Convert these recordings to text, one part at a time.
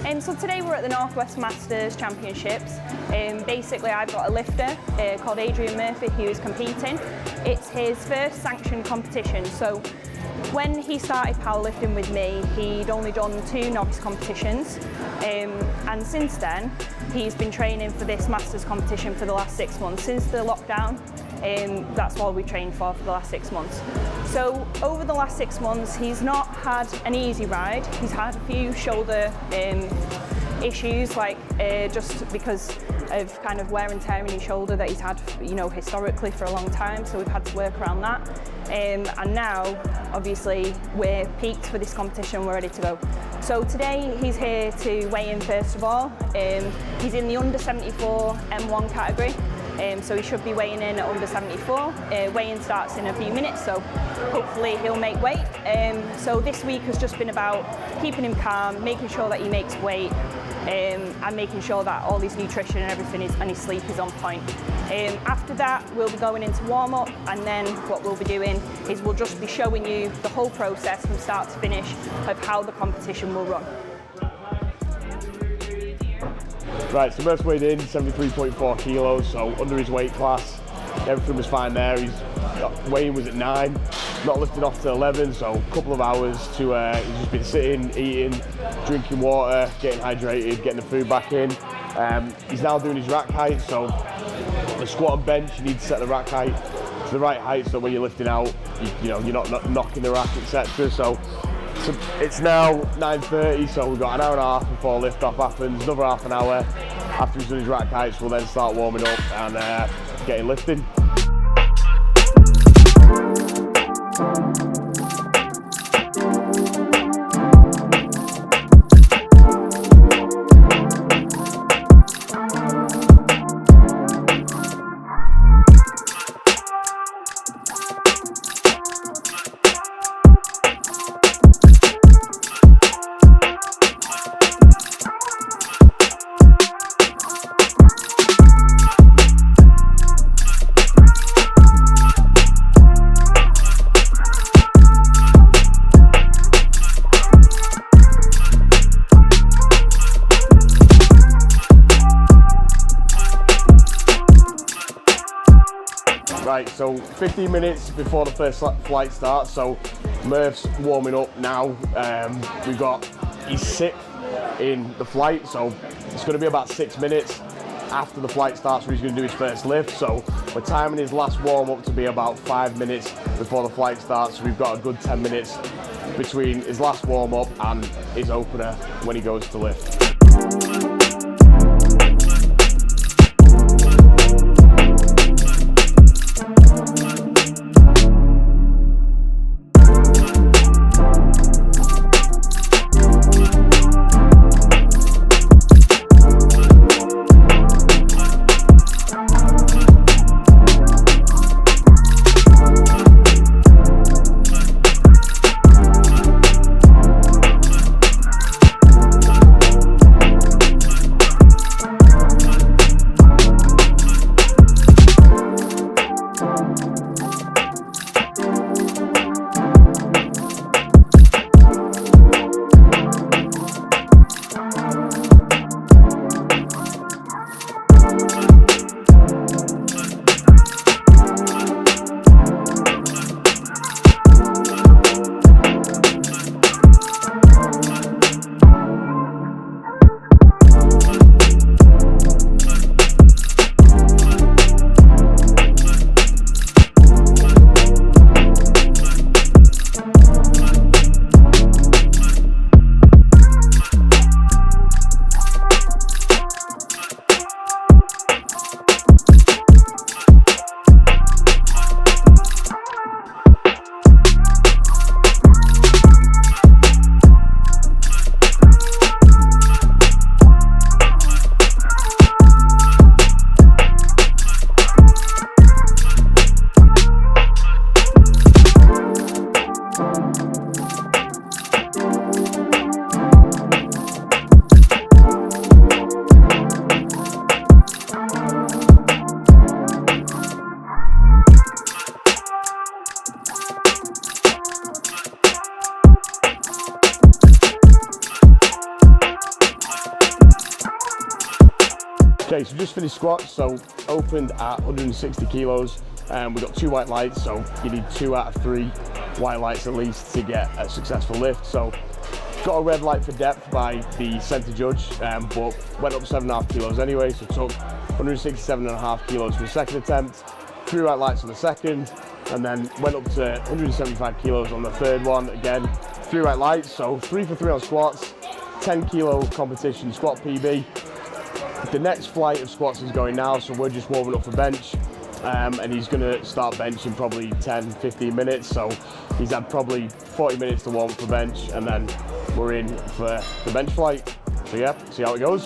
So today we're at the Northwest Masters Championships. Basically I've got a lifter called Adrian who is competing. It's his first sanctioned competition. So when he started powerlifting with me, he'd only done 2 novice competitions. And since then, he's been training for this Masters competition for the last 6 months. Since the lockdown, that's all we trained for the last 6 months. So over the last 6 months, he's not had an easy ride. He's had a few shoulder issues, like just because of kind of wear and tear in his shoulder that he's had, historically for a long time. So we've had to work around that. And now, obviously, we're peaked for this competition. We're ready to go. So today he's here to weigh in first of all. He's in the under 74 M1 category. So he should be weighing in at under 74. Weigh-in starts in a few minutes, so hopefully he'll make weight. So this week has just been about keeping him calm, making sure that he makes weight, and making sure that all his nutrition and everything and his sleep is on point. After that, we'll be going into warm-up, and then what we'll be doing is we'll just be showing you the whole process from start to finish of how the competition will run. Right, so Murph's weighed in 73.4 kilos, so under his weight class. Everything was fine there. His weigh-in was at 9, not lifting off to 11, so a couple of hours to, he's just been sitting, eating, drinking water, getting hydrated, getting the food back in. He's now doing his rack height, so the squat and bench, you need to set the rack height to the right height so when you're lifting out, you're not knocking the rack, etc. So it's now 9:30, so we've got an hour and a half before lift-off happens, another half an hour. After he's done his rack heights, we'll then start warming up and getting lifting. Right, so 15 minutes before the first flight starts, so Murph's warming up now. He's 6th in the flight, so it's going to be about 6 minutes after the flight starts where he's going to do his first lift. So we're timing his last warm up to be about 5 minutes before the flight starts. So we've got a good 10 minutes between his last warm up and his opener when he goes to lift. Okay, so just finished squats, so opened at 160 kilos. We've got 2 white lights, so you need 2 out of 3 white lights at least to get a successful lift. So got a red light for depth by the centre judge, but went up 7.5 kilos anyway, so took 167.5 kilos for the second attempt, 3 white lights on the second, and then went up to 175 kilos on the third one. Again, 3 white lights, so 3 for 3 on squats, 10 kilo competition squat PB. The next flight of squats is going now, so we're just warming up for bench. And he's going to start benching probably 10-15 minutes, so he's had probably 40 minutes to warm up for bench, and then we're in for the bench flight. So yeah, see how it goes.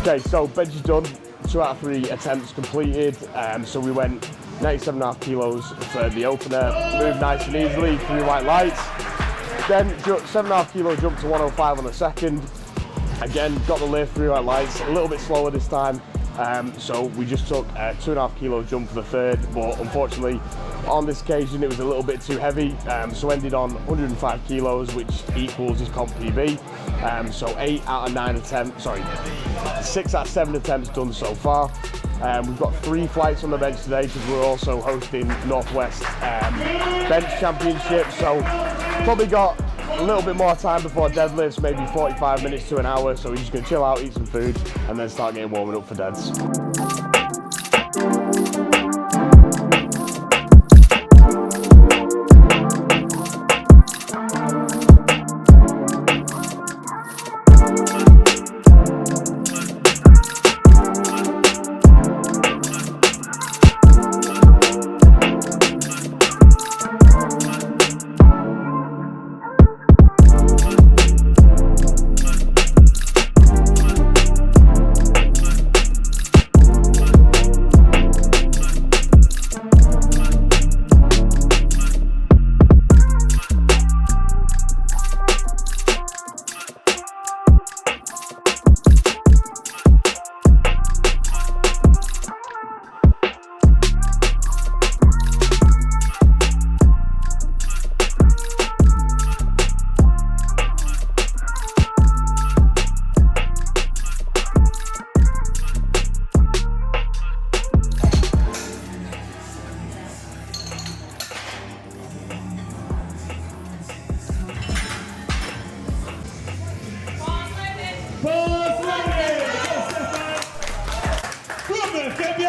Okay, so bench is done, 2 out of 3 attempts completed. So we went 97.5 kilos for the opener, moved nice and easily, 3 white lights. Then 7.5 kilo jump to 105 on the second. Again, got the lift, 3 white lights, a little bit slower this time. So we just took a 2.5 kilo jump for the third, but unfortunately on this occasion it was a little bit too heavy, so ended on 105 kilos, which equals his comp PB. So 6 out of 7 attempts done so far. We've got 3 flights on the bench today because we're also hosting Northwest Bench Championship, so probably got a little bit more time before deadlifts, maybe 45 minutes to an hour, so we're just going to chill out, eat some food, and then start getting warming up for deads.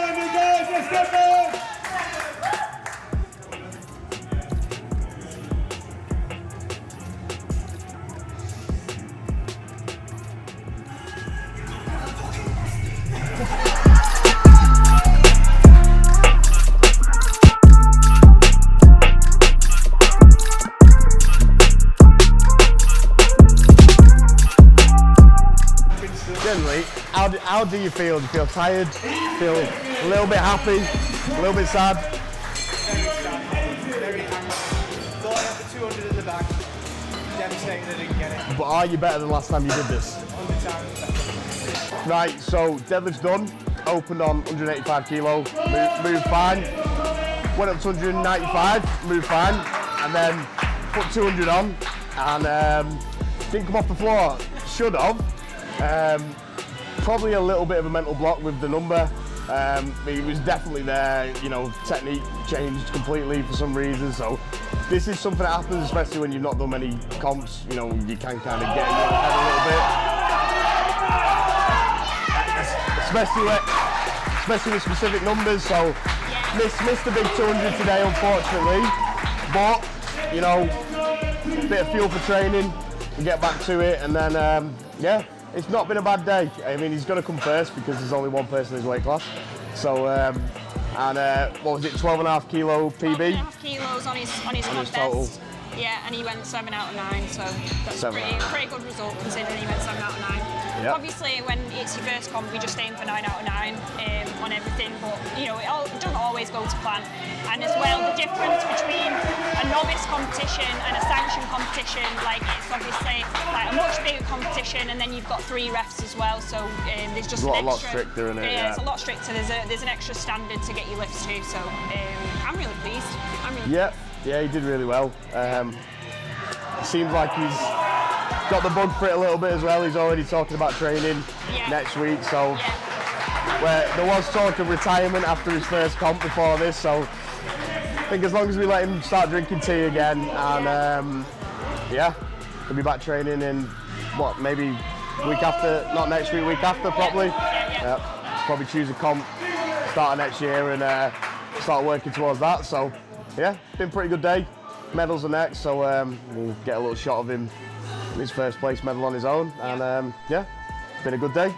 200 guys, let's get there! Generally, how do you feel? Do you feel tired? Feel a little bit happy? A little bit sad? Very angry. Thought I had the 200 in the bag. Devastated I didn't get it. But are you better than last time you did this? 100 times better. Right, so deadlift's done. Opened on 185 kilo, moved fine. Went up to 195, moved fine. And then put 200 on and didn't come off the floor. Should have. Probably a little bit of a mental block with the number. It was definitely there, you know, technique changed completely for some reason. So this is something that happens, especially when you've not done many comps. You know, you can kind of get in your head a little bit, especially with specific numbers. So missed the big 200 today, unfortunately. But you know, bit of fuel for training. We get back to it, and then yeah. It's not been a bad day. I mean, he's got to come first because there's only one person in his weight class. So, what was it, 12.5 kilo PB? 12.5 kilos on his contest. Total. Yeah, and he went 7 out of 9, so that's a 7 pretty good result considering he went 7 out of 9. Yep. Obviously, when it's your first comp, we just aim for 9 out of 9 on everything, but you know, it doesn't always go to plan. And as well, the difference between a novice competition and a sanctioned competition, like it's obviously like a much bigger competition, and then you've got 3 refs as well, so there's just a an lot extra. stricter, isn't it? Yeah, it's a lot stricter. There's an extra standard to get your lifts to, so I'm really pleased. Yeah, he did really well. Seems like he's got the bug for it a little bit as well. He's already talking about training next week, so where there was talk of retirement after his first comp before this, so I think as long as we let him start drinking tea again, and yeah, he'll be back training in what, maybe week after, not next week, week after probably. Probably choose a comp start of next year and start working towards that. So yeah, been a pretty good day. Medals are next, so we'll get a little shot of him, his first place medal on his own, and yeah, been a good day.